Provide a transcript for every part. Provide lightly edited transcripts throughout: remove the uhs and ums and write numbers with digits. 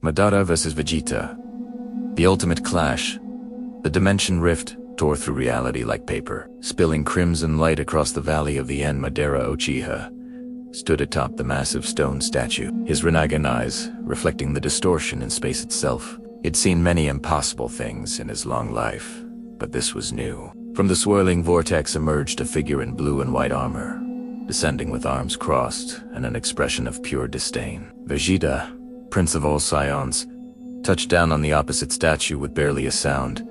Madara vs. Vegeta. The ultimate clash. The dimension rift tore through reality like paper, spilling crimson light across the valley of the end. Madara Uchiha stood atop the massive stone statue, his Rinnegan eyes reflecting the distortion in space itself. He'd seen many impossible things in his long life, but this was new. From the swirling vortex emerged a figure in blue and white armor, descending with arms crossed and an expression of pure disdain. Vegeta, Prince of all Saiyans, touched down on the opposite statue with barely a sound,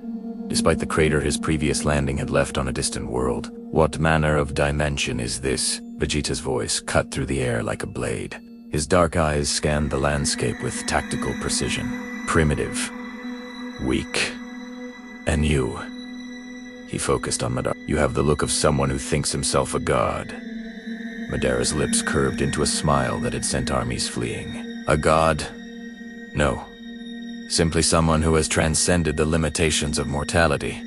despite the crater his previous landing had left on a distant world. "What manner of dimension is this?" Vegeta's voice cut through the air like a blade. His dark eyes scanned the landscape with tactical precision. "Primitive, weak, and you." He focused on Madara. "You have the look of someone who thinks himself a god." Madara's lips curved into a smile that had sent armies fleeing. "A god? No. Simply someone who has transcended the limitations of mortality."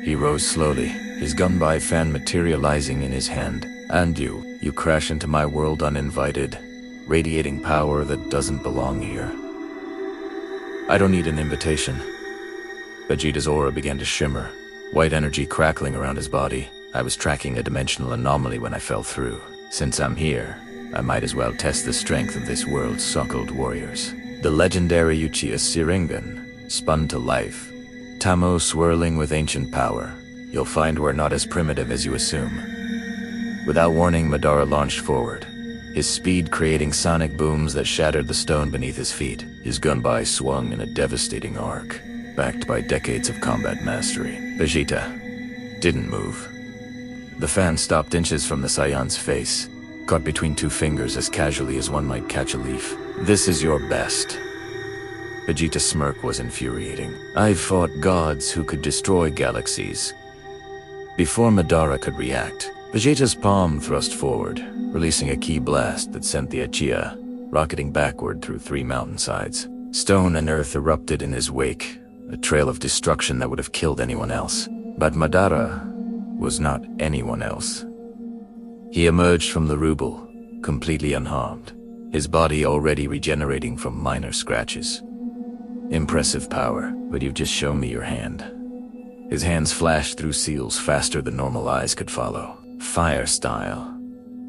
He rose slowly, his gunbai fan materializing in his hand. "And you crash into my world uninvited, radiating power that doesn't belong here. I don't need an invitation." Vegeta's aura began to shimmer, white energy crackling around his body. "I was tracking a dimensional anomaly when I fell through. Since I'm here, I might as well test the strength of this world's so-called warriors." The legendary Uchiha Sharingan spun to life, Tamo swirling with ancient power. "You'll find we're not as primitive as you assume." Without warning, Madara launched forward, his speed creating sonic booms that shattered the stone beneath his feet. His gunbai swung in a devastating arc, backed by decades of combat mastery. Vegeta didn't move. The fan stopped inches from the Saiyan's face, caught between two fingers as casually as one might catch a leaf. "This is your best." Vegeta's smirk was infuriating. "I've fought gods who could destroy galaxies." Before Madara could react, Vegeta's palm thrust forward, releasing a ki blast that sent the Uchiha rocketing backward through 3 mountainsides. Stone and earth erupted in his wake, a trail of destruction that would have killed anyone else. But Madara was not anyone else. He emerged from the rubble, completely unharmed, his body already regenerating from minor scratches. "Impressive power, but you've just shown me your hand." His hands flashed through seals faster than normal eyes could follow. Fire style,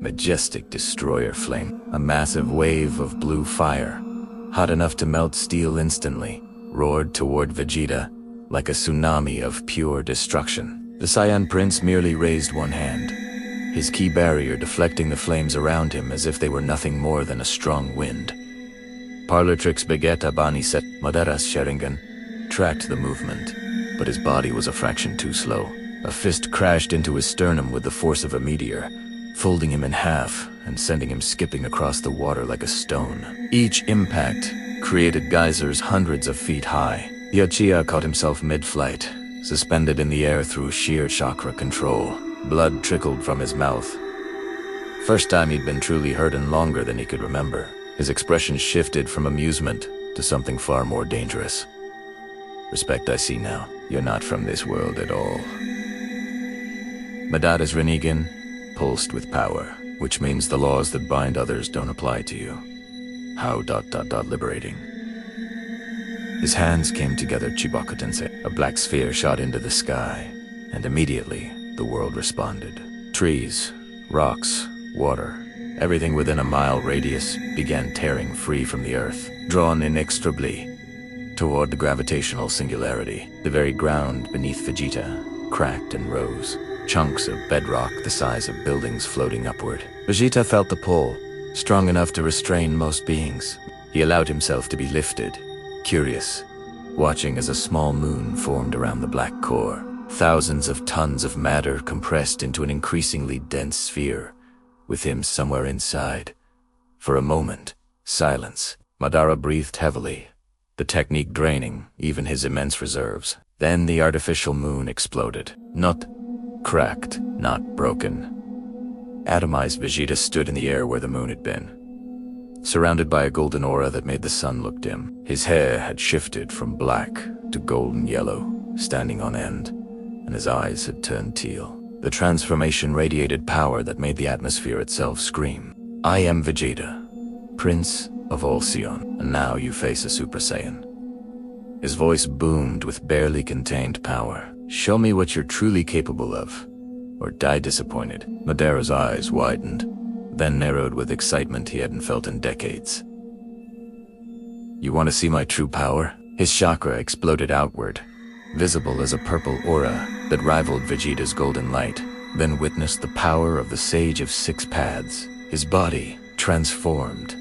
majestic destroyer flame, a massive wave of blue fire, hot enough to melt steel instantly, roared toward Vegeta like a tsunami of pure destruction. The Saiyan prince merely raised one hand, his ki barrier deflecting the flames around him as if they were nothing more than a strong wind. Parlor tricks Vegeta Bani set. Madara's Sharingan tracked the movement, but his body was a fraction too slow. A fist crashed into his sternum with the force of a meteor, folding him in half and sending him skipping across the water like a stone. Each impact created geysers hundreds of feet high. The Uchiha caught himself mid-flight, suspended in the air through sheer chakra control. Blood trickled from his mouth. First time he'd been truly hurt in longer than he could remember. His expression shifted from amusement to something far more dangerous. "Respect, I see now. You're not from this world at all." Madara's Rinnegan pulsed with power, which means the laws that bind others don't apply to you. How ... liberating. His hands came together, Chibaku Tensei. A black sphere shot into the sky, and immediately the world responded. Trees, rocks, water, everything within a mile radius began tearing free from the earth, drawn inextricably toward the gravitational singularity. The very ground beneath Vegeta cracked and rose, chunks of bedrock the size of buildings floating upward. Vegeta felt the pull, strong enough to restrain most beings. He allowed himself to be lifted, curious, watching as a small moon formed around the black core. Thousands of tons of matter compressed into an increasingly dense sphere, with him somewhere inside. For a moment, silence. Madara breathed heavily, the technique draining even his immense reserves. Then the artificial moon exploded. Not cracked, not broken. Atomized Vegeta stood in the air where the moon had been, surrounded by a golden aura that made the sun look dim. His hair had shifted from black to golden yellow, standing on end, and his eyes had turned teal. The transformation radiated power that made the atmosphere itself scream. "I am Vegeta, Prince of all Saiyan, and now you face a Super Saiyan. His voice boomed with barely contained power. Show me what you're truly capable of, or die disappointed. Madara's eyes widened, then narrowed with excitement he hadn't felt in decades. You want to see my true power? His chakra exploded outward, visible as a purple aura that rivaled Vegeta's golden light, then witnessed the power of the Sage of Six Paths. His body transformed,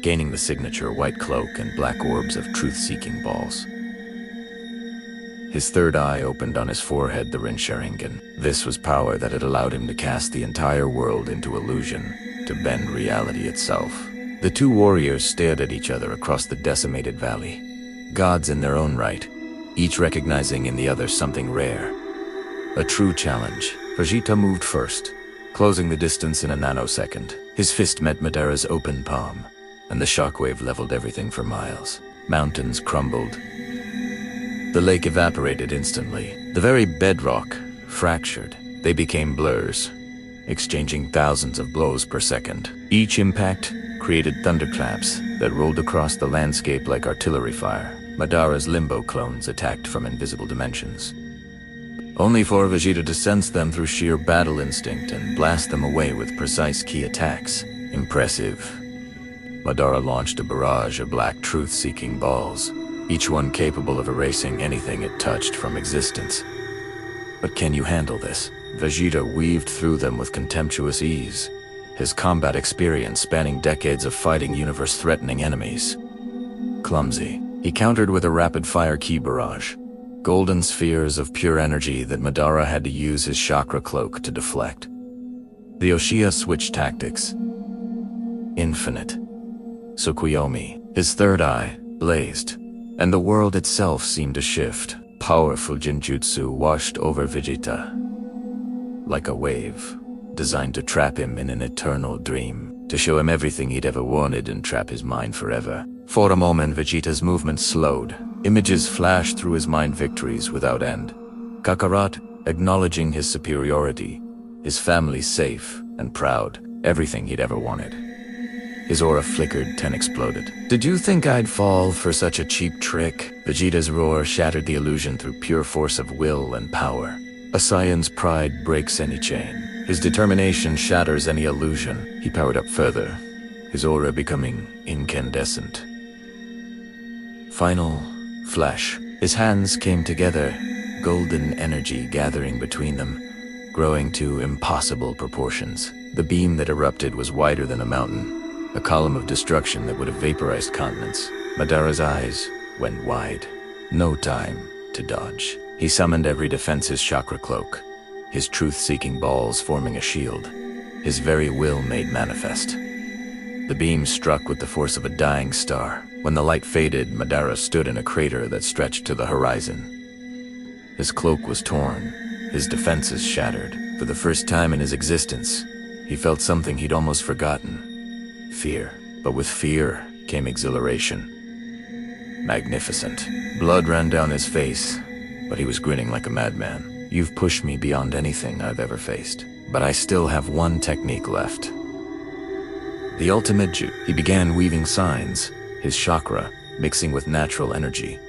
gaining the signature white cloak and black orbs of truth-seeking balls. His third eye opened on his forehead, the Rincharingan. This was power that had allowed him to cast the entire world into illusion, to bend reality itself. The two warriors stared at each other across the decimated valley, gods in their own right, each recognizing in the other something rare. A true challenge. Vegeta moved first, closing the distance in a nanosecond. His fist met Madara's open palm, and the shockwave leveled everything for miles. Mountains crumbled. The lake evaporated instantly. The very bedrock fractured. They became blurs, exchanging thousands of blows per second. Each impact created thunderclaps that rolled across the landscape like artillery fire. Madara's limbo clones attacked from invisible dimensions, only for Vegeta to sense them through sheer battle instinct and blast them away with precise key attacks. Impressive. Madara launched a barrage of black truth-seeking balls, each one capable of erasing anything it touched from existence. But can you handle this? Vegeta weaved through them with contemptuous ease, his combat experience spanning decades of fighting universe-threatening enemies. Clumsy, he countered with a rapid-fire ki barrage, golden spheres of pure energy that Madara had to use his chakra cloak to deflect. The Uchiha switched tactics. Infinite. Tsukuyomi, his third eye, blazed, and the world itself seemed to shift. Powerful Jinjutsu washed over Vegeta, like a wave, designed to trap him in an eternal dream, to show him everything he'd ever wanted and trap his mind forever. For a moment, Vegeta's movement slowed. Images flashed through his mind, victories without end. Kakarot acknowledging his superiority, his family safe and proud, everything he'd ever wanted. His aura flickered, then exploded. Did you think I'd fall for such a cheap trick? Vegeta's roar shattered the illusion through pure force of will and power. A Saiyan's pride breaks any chain. His determination shatters any illusion. He powered up further, his aura becoming incandescent. Final flash. His hands came together, golden energy gathering between them, growing to impossible proportions. The beam that erupted was wider than a mountain, a column of destruction that would have vaporized continents. Madara's eyes went wide. No time to dodge. He summoned every defense, his chakra cloak, his truth-seeking balls forming a shield, his very will made manifest. The beam struck with the force of a dying star. When the light faded, Madara stood in a crater that stretched to the horizon. His cloak was torn, his defenses shattered. For the first time in his existence, he felt something he'd almost forgotten. Fear. But with fear came exhilaration. Magnificent. Blood ran down his face, but he was grinning like a madman. You've pushed me beyond anything I've ever faced, but I still have one technique left. The ultimate jutsu. He began weaving signs, his chakra mixing with natural energy,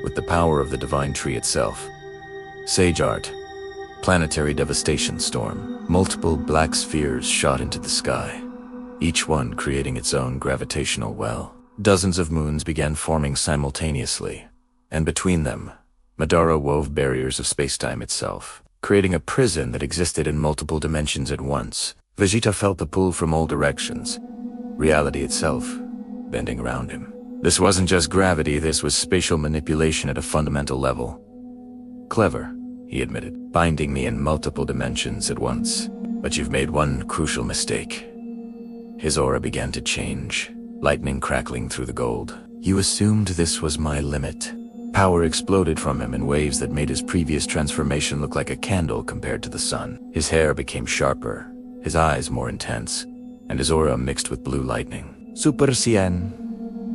with the power of the divine tree itself. Sage art. Planetary devastation storm. Multiple black spheres shot into the sky, each one creating its own gravitational well. Dozens of moons began forming simultaneously, and between them, Madara wove barriers of spacetime itself, creating a prison that existed in multiple dimensions at once. Vegeta felt the pull from all directions, reality itself bending around him. This wasn't just gravity, this was spatial manipulation at a fundamental level. Clever, he admitted, binding me in multiple dimensions at once. But you've made one crucial mistake. His aura began to change, lightning crackling through the gold. You assumed this was my limit. Power exploded from him in waves that made his previous transformation look like a candle compared to the sun. His hair became sharper, his eyes more intense, and his aura mixed with blue lightning. Super Saiyan.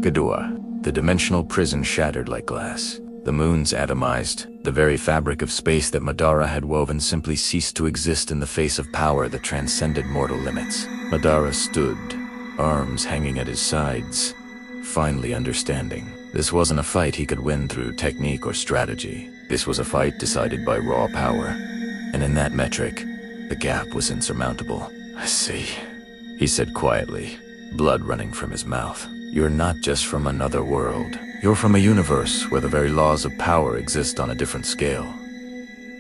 Gadua. The dimensional prison shattered like glass. The moons atomized. The very fabric of space that Madara had woven simply ceased to exist in the face of power that transcended mortal limits. Madara stood, arms hanging at his sides, finally understanding. This wasn't a fight he could win through technique or strategy. This was a fight decided by raw power. And in that metric, the gap was insurmountable. "I see," he said quietly, blood running from his mouth. "You're not just from another world. You're from a universe where the very laws of power exist on a different scale."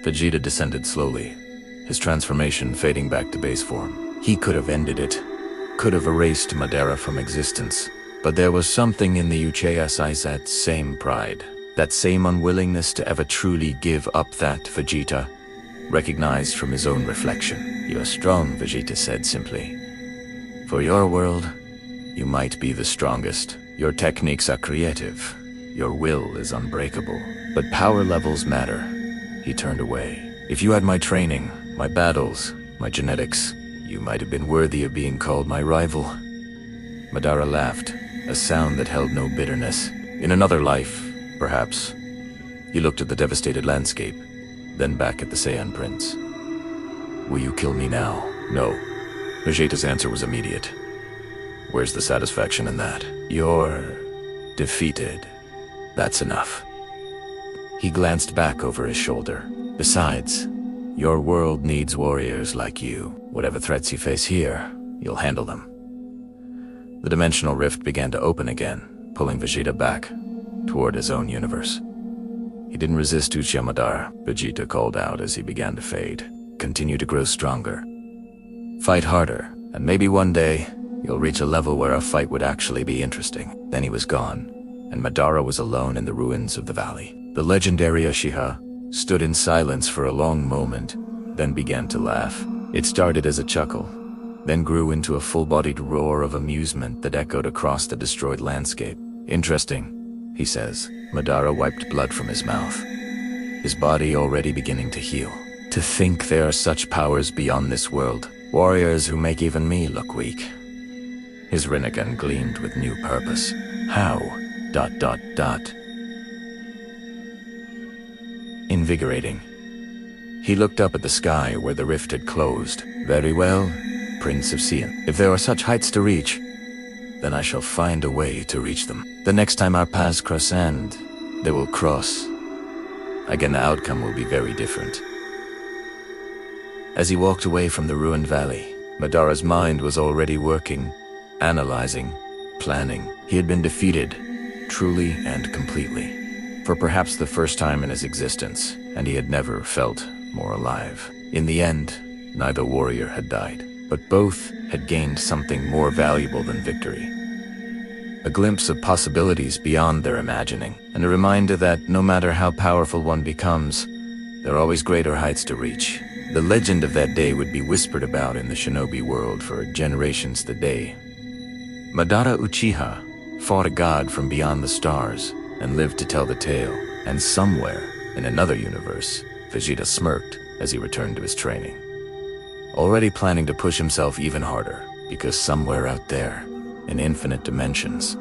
Vegeta descended slowly, his transformation fading back to base form. He could have ended it, could have erased Madara from existence, but there was something in the Uchiha's eyes, that same pride, that same unwillingness to ever truly give up that Vegeta recognized from his own reflection. "You are strong," Vegeta said simply. "For your world, you might be the strongest. Your techniques are creative. Your will is unbreakable. But power levels matter." He turned away. "If you had my training, my battles, my genetics, you might have been worthy of being called my rival." Madara laughed, a sound that held no bitterness. "In another life, perhaps." He looked at the devastated landscape, then back at the Saiyan prince. "Will you kill me now?" "No." Vegeta's answer was immediate. "Where's the satisfaction in that?" "You're defeated. That's enough." He glanced back over his shoulder. "Besides, your world needs warriors like you. Whatever threats you face here, you'll handle them." The dimensional rift began to open again, pulling Vegeta back toward his own universe. He didn't resist Uchiha Madara, Vegeta called out as he began to fade. "Continue to grow stronger. Fight harder, and maybe one day you'll reach a level where a fight would actually be interesting." Then he was gone, and Madara was alone in the ruins of the valley. The legendary Uchiha stood in silence for a long moment, then began to laugh. It started as a chuckle, then grew into a full-bodied roar of amusement that echoed across the destroyed landscape. "Interesting," he says. Madara wiped blood from his mouth, his body already beginning to heal. "To think there are such powers beyond this world, warriors who make even me look weak." His Rinnegan gleamed with new purpose. "How? ... Invigorating. He looked up at the sky where the rift had closed. "Very well, Prince of Saiyan. If there are such heights to reach, then I shall find a way to reach them. The next time our paths cross, and they will cross, again, the outcome will be very different." As he walked away from the ruined valley, Madara's mind was already working, analyzing, planning. He had been defeated, truly and completely, for perhaps the first time in his existence, and he had never felt more alive. In the end, neither warrior had died, but both had gained something more valuable than victory. A glimpse of possibilities beyond their imagining, and a reminder that no matter how powerful one becomes, there are always greater heights to reach. The legend of that day would be whispered about in the shinobi world for generations today. Madara Uchiha fought a god from beyond the stars and lived to tell the tale, and somewhere in another universe, Vegeta smirked as he returned to his training, already planning to push himself even harder, because somewhere out there, in infinite dimensions,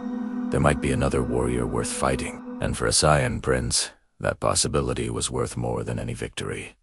there might be another warrior worth fighting, and for a Saiyan prince, that possibility was worth more than any victory.